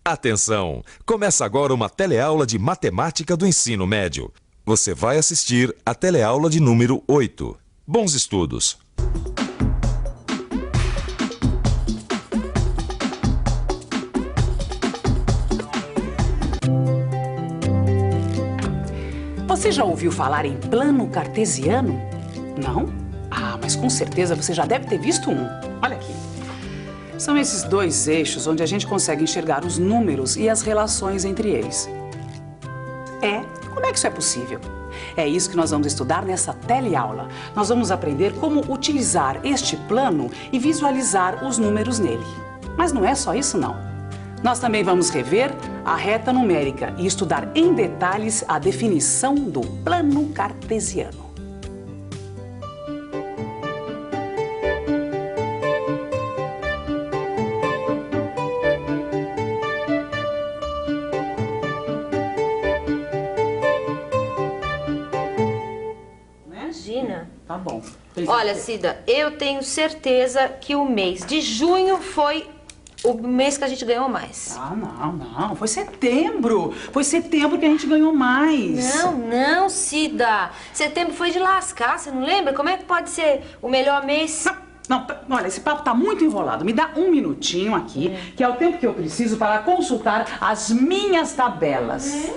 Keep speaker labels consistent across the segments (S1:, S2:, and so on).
S1: Atenção! Começa agora uma teleaula de matemática do ensino médio. Você vai assistir a teleaula de número 8. Bons estudos!
S2: Você já ouviu falar em plano cartesiano? Não? Ah, mas com certeza você já deve ter visto um. Olha aqui. São esses dois eixos onde a gente consegue enxergar os números e as relações entre eles. Como é que isso é possível? É isso que nós vamos estudar nessa teleaula. Nós vamos aprender como utilizar este plano e visualizar os números nele. Mas não é só isso, não. Nós também vamos rever a reta numérica e estudar em detalhes a definição do plano cartesiano.
S3: Imagina.
S2: Tá bom.
S3: Olha, Cida, eu tenho certeza que o mês de junho foi o mês que a gente ganhou mais.
S2: Ah, não. Foi setembro. Foi setembro que a gente ganhou mais.
S3: Não, Cida. Setembro foi de lascar, você não lembra? Como é que pode ser o melhor mês?
S2: Não, olha, esse papo tá muito enrolado. Me dá um minutinho aqui, que é o tempo que eu preciso para consultar as minhas tabelas.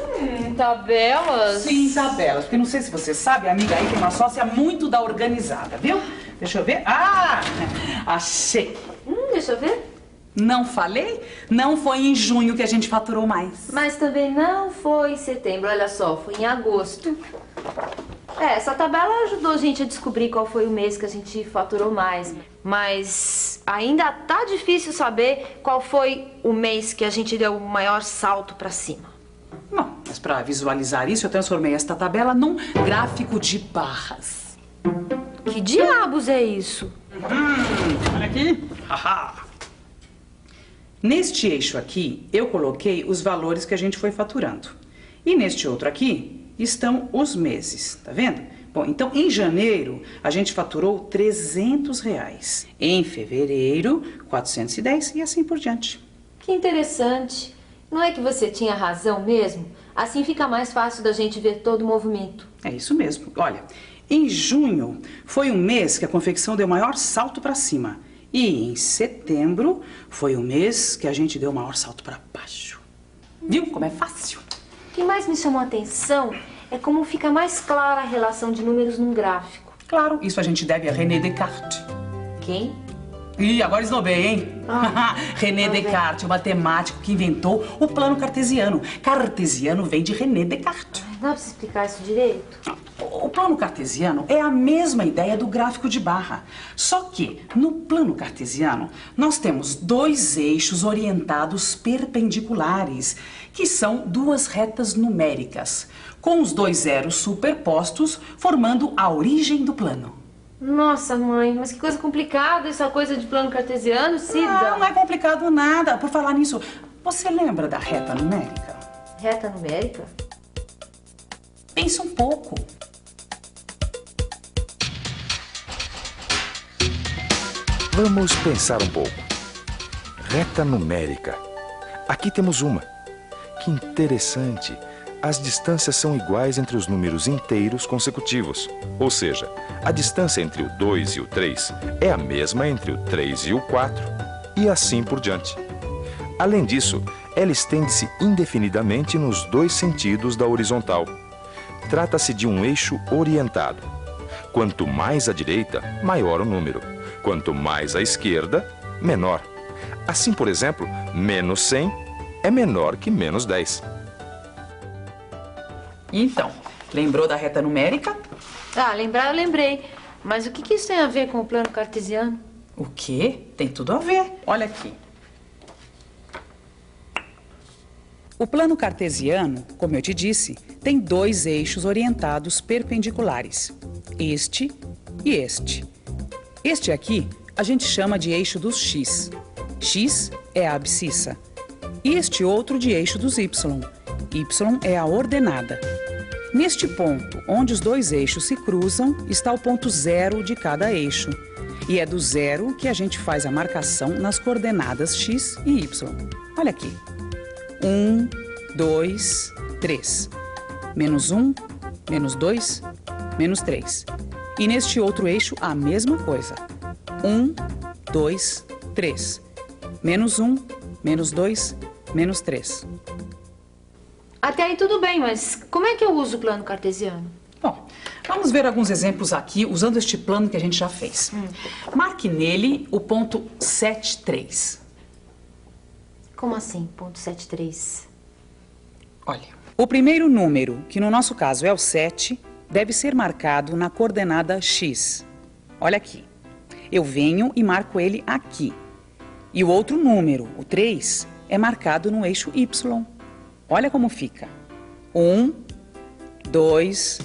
S3: Tabelas?
S2: Sim, tabelas. Porque não sei se você sabe, a amiga aí tem uma sócia muito da organizada, viu? Deixa eu ver. Ah, achei.
S3: Deixa eu ver.
S2: Não falei? Não foi em junho que a gente faturou mais.
S3: Mas também não foi em setembro, olha só, foi em agosto. Essa tabela ajudou a gente a descobrir qual foi o mês que a gente faturou mais. Mas ainda tá difícil saber qual foi o mês que a gente deu o maior salto pra cima.
S2: Bom, mas para visualizar isso, eu transformei esta tabela num gráfico de barras.
S3: Que diabos é isso?
S2: Olha aqui. Neste eixo aqui, eu coloquei os valores que a gente foi faturando. E neste outro aqui estão os meses, tá vendo? Bom, então em janeiro a gente faturou R$300. Em fevereiro, 410 e assim por diante.
S3: Que interessante. Não é que você tinha razão mesmo? Assim fica mais fácil da gente ver todo o movimento.
S2: É isso mesmo. Olha, em junho foi um mês que a confecção deu o maior salto para cima. E em setembro foi o mês que a gente deu o maior salto para baixo. Viu como é fácil?
S3: O que mais me chamou a atenção é como fica mais clara a relação de números num gráfico.
S2: Claro, isso a gente deve a René Descartes.
S3: Quem?
S2: Ih, agora esnobei, hein? René Descartes, o matemático que inventou o plano cartesiano. Cartesiano vem de René Descartes.
S3: Dá pra você explicar isso direito?
S2: O plano cartesiano é a mesma ideia do gráfico de barra. Só que, no plano cartesiano, nós temos dois eixos orientados perpendiculares, que são duas retas numéricas, com os dois zeros superpostos, formando a origem do plano.
S3: Nossa, mãe, mas que coisa complicada essa coisa de plano cartesiano, Cida.
S2: Não é complicado nada. Por falar nisso, você lembra da reta numérica?
S3: Reta numérica?
S2: Pensa um pouco.
S1: Vamos pensar um pouco. Reta numérica. Aqui temos uma. Que interessante. As distâncias são iguais entre os números inteiros consecutivos. Ou seja, a distância entre o 2 e o 3 é a mesma entre o 3 e o 4, e assim por diante. Além disso, ela estende-se indefinidamente nos dois sentidos da horizontal. Trata-se de um eixo orientado. Quanto mais à direita, maior o número. Quanto mais à esquerda, menor. Assim, por exemplo, menos 100 é menor que menos 10.
S2: Então, lembrou da reta numérica?
S3: Lembrar eu lembrei. Mas o que isso tem a ver com o plano cartesiano?
S2: O quê? Tem tudo a ver. Olha aqui. O plano cartesiano, como eu te disse, tem dois eixos orientados perpendiculares. Este e este. Este aqui a gente chama de eixo dos x. X é a abscissa. E este outro de eixo dos y. Y é a ordenada. Neste ponto, onde os dois eixos se cruzam, está o ponto zero de cada eixo. E é do zero que a gente faz a marcação nas coordenadas x e y. Olha aqui. 1, 2, 3. Menos 1, menos 2, menos 3. E neste outro eixo, a mesma coisa. 1, 2, 3. Menos 1, menos 2, menos 3.
S3: Até aí tudo bem, mas como é que eu uso o plano cartesiano?
S2: Bom, vamos ver alguns exemplos aqui usando este plano que a gente já fez. Marque nele o ponto 7, 3.
S3: Como assim, ponto 73?
S2: Olha, o primeiro número, que no nosso caso é o 7, deve ser marcado na coordenada x. Olha aqui. Eu venho e marco ele aqui. E o outro número, o 3, é marcado no eixo y. Olha como fica. 1, 2,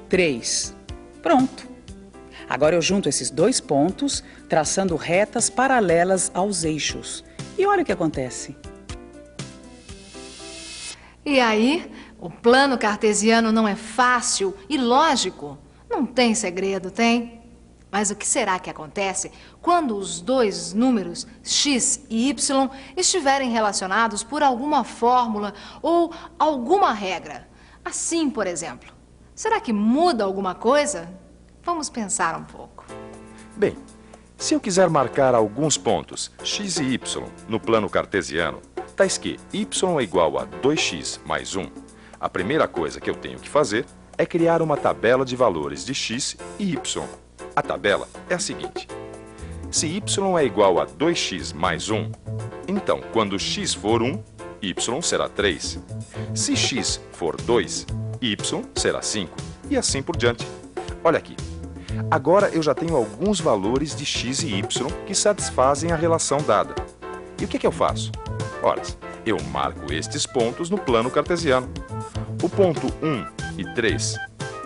S2: 3. Pronto. Agora eu junto esses dois pontos, traçando retas paralelas aos eixos. E olha o que acontece.
S4: E aí, o plano cartesiano não é fácil e lógico. Não tem segredo, tem? Mas o que será que acontece quando os dois números x e y estiverem relacionados por alguma fórmula ou alguma regra? Assim, por exemplo. Será que muda alguma coisa? Vamos pensar um pouco.
S1: Bem, se eu quiser marcar alguns pontos x e y no plano cartesiano, tais que y é igual a 2x mais 1, a primeira coisa que eu tenho que fazer é criar uma tabela de valores de x e y. A tabela é a seguinte: se y é igual a 2x mais 1, então quando x for 1, y será 3. Se x for 2, y será 5 e assim por diante. Olha aqui. Agora eu já tenho alguns valores de x e y que satisfazem a relação dada. E o que eu faço? Ora, eu marco estes pontos no plano cartesiano. O ponto 1 e 3,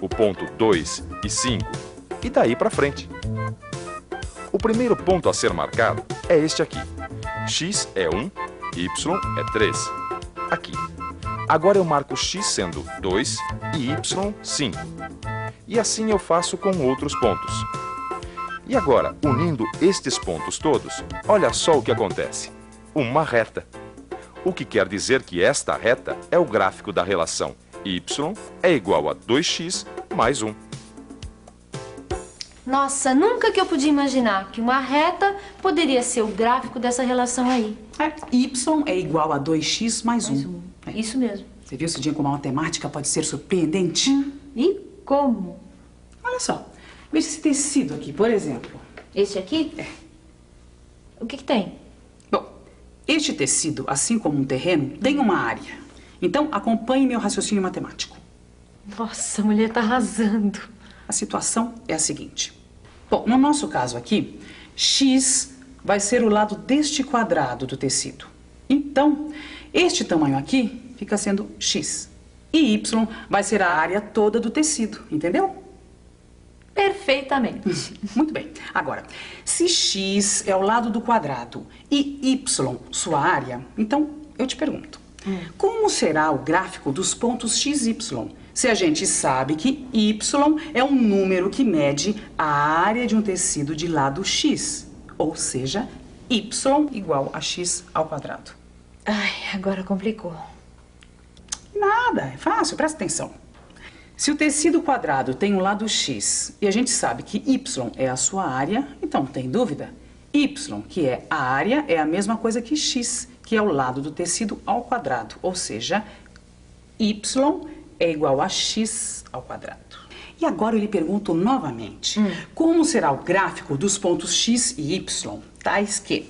S1: o ponto 2 e 5, e daí para frente. O primeiro ponto a ser marcado é este aqui. X é 1, y é 3. Aqui. Agora eu marco x sendo 2 e y 5. E assim eu faço com outros pontos. E agora, unindo estes pontos todos, olha só o que acontece. Uma reta. O que quer dizer que esta reta é o gráfico da relação y é igual a 2x mais 1.
S3: Nossa, nunca que eu podia imaginar que uma reta poderia ser o gráfico dessa relação aí.
S2: Y é igual a 2x mais 1.
S3: Isso mesmo.
S2: Você viu, Cidinha, como a matemática pode ser surpreendente?
S3: E como?
S2: Olha só, veja esse tecido aqui, por exemplo.
S3: Esse aqui?
S2: É.
S3: O que tem?
S2: Bom, este tecido, assim como um terreno, tem uma área. Então, acompanhe meu raciocínio matemático.
S3: Nossa, a mulher tá arrasando.
S2: A situação é a seguinte. Bom, no nosso caso aqui, x vai ser o lado deste quadrado do tecido. Então, este tamanho aqui fica sendo x. E y vai ser a área toda do tecido, entendeu?
S3: Perfeitamente.
S2: Muito bem. Agora, se x é o lado do quadrado e y sua área, então eu te pergunto, como será o gráfico dos pontos x e y? Se a gente sabe que y é um número que mede a área de um tecido de lado x, ou seja, y igual a x ao quadrado.
S3: Ai, agora complicou.
S2: Nada, é fácil, presta atenção. Se o tecido quadrado tem um lado x e a gente sabe que y é a sua área, então tem dúvida? Y, que é a área, é a mesma coisa que x, que é o lado do tecido ao quadrado, ou seja, y é igual a x ao quadrado. E agora eu lhe pergunto novamente, como será o gráfico dos pontos x e y, tais que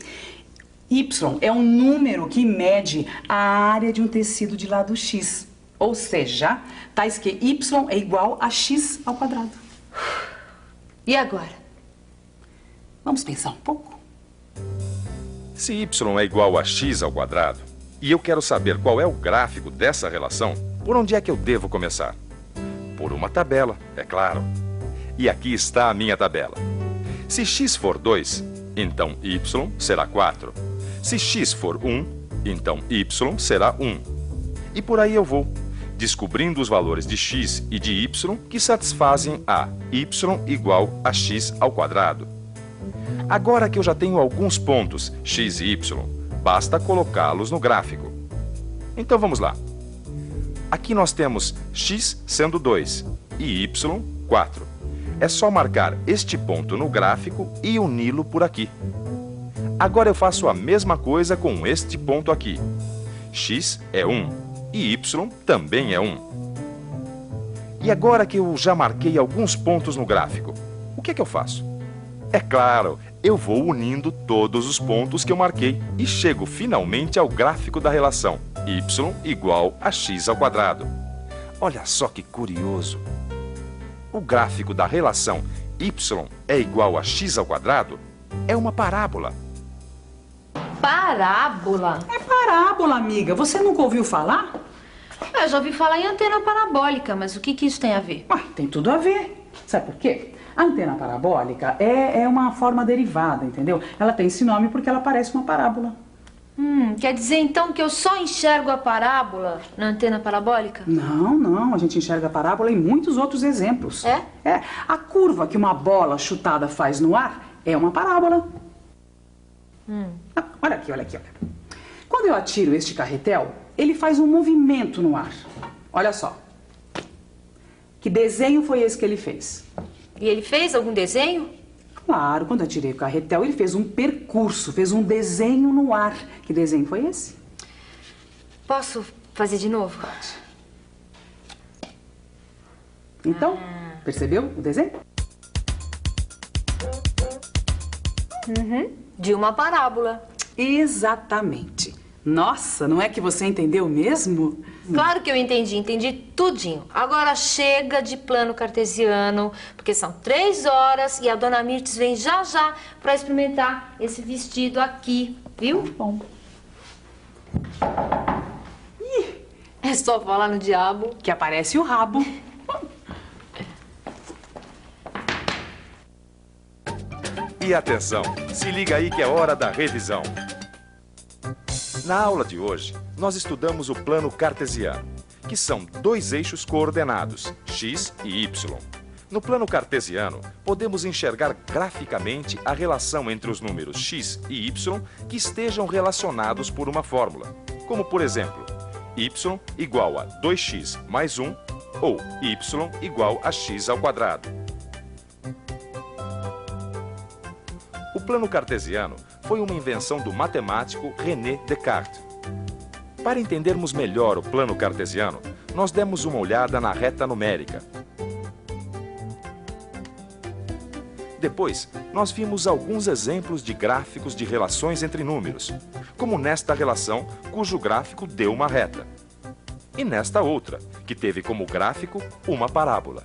S2: y é um número que mede a área de um tecido de lado x, ou seja, tais que y é igual a x ao quadrado.
S3: E agora?
S2: Vamos pensar um pouco?
S1: Se y é igual a x ao quadrado, e eu quero saber qual é o gráfico dessa relação, por onde é que eu devo começar? Por uma tabela, é claro. E aqui está a minha tabela. Se x for 2, então y será 4. Se x for 1, então y será 1. E por aí eu vou, descobrindo os valores de x e de y que satisfazem a y igual a x ao quadrado. Agora que eu já tenho alguns pontos x e y, basta colocá-los no gráfico. Então vamos lá. Aqui nós temos x sendo 2 e y 4. É só marcar este ponto no gráfico e uni-lo por aqui. Agora eu faço a mesma coisa com este ponto aqui. X é 1 e y também é 1. E agora que eu já marquei alguns pontos no gráfico, o que é que eu faço? É claro, eu vou unindo todos os pontos que eu marquei e chego finalmente ao gráfico da relação y igual a x ao quadrado. Olha só que curioso. O gráfico da relação y é igual a x ao quadrado é uma parábola.
S3: Parábola?
S2: É parábola, amiga. Você nunca ouviu falar?
S3: Eu já ouvi falar em antena parabólica, mas o que isso tem a ver?
S2: Ué, tem tudo a ver. Sabe por quê? A antena parabólica é uma forma derivada, entendeu? Ela tem esse nome porque ela parece uma parábola.
S3: Quer dizer então que eu só enxergo a parábola na antena parabólica?
S2: Não. A gente enxerga a parábola em muitos outros exemplos.
S3: É?
S2: É. A curva que uma bola chutada faz no ar é uma parábola. Olha aqui. Quando eu atiro este carretel, ele faz um movimento no ar. Olha só. Que desenho foi esse que ele fez?
S3: E ele fez algum desenho?
S2: Claro, quando eu atirei o carretel, ele fez um percurso, fez um desenho no ar. Que desenho foi esse?
S3: Posso fazer de novo?
S2: Então, percebeu o desenho?
S3: De uma parábola.
S2: Exatamente. Nossa, não é que você entendeu mesmo?
S3: Claro que eu entendi tudinho. Agora chega de plano cartesiano, porque são 3 horas e a dona Mirtes vem já para experimentar esse vestido aqui, viu?
S2: Bom.
S3: É só falar no diabo.
S2: Que aparece o rabo.
S1: E atenção, se liga aí que é hora da revisão. Na aula de hoje, nós estudamos o plano cartesiano, que são 2 eixos coordenados, x e y. No plano cartesiano, podemos enxergar graficamente a relação entre os números x e y que estejam relacionados por uma fórmula, como por exemplo, y igual a 2x mais 1 ou y igual a x ao quadrado. O plano cartesiano foi uma invenção do matemático René Descartes. Para entendermos melhor o plano cartesiano, nós demos uma olhada na reta numérica. Depois, nós vimos alguns exemplos de gráficos de relações entre números, como nesta relação, cujo gráfico deu uma reta, e nesta outra, que teve como gráfico uma parábola.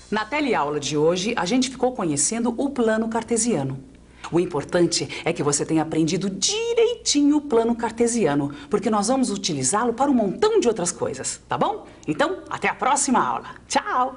S2: Na teleaula de hoje, a gente ficou conhecendo o plano cartesiano. O importante é que você tenha aprendido direitinho o plano cartesiano, porque nós vamos utilizá-lo para um montão de outras coisas, tá bom? Então, até a próxima aula. Tchau!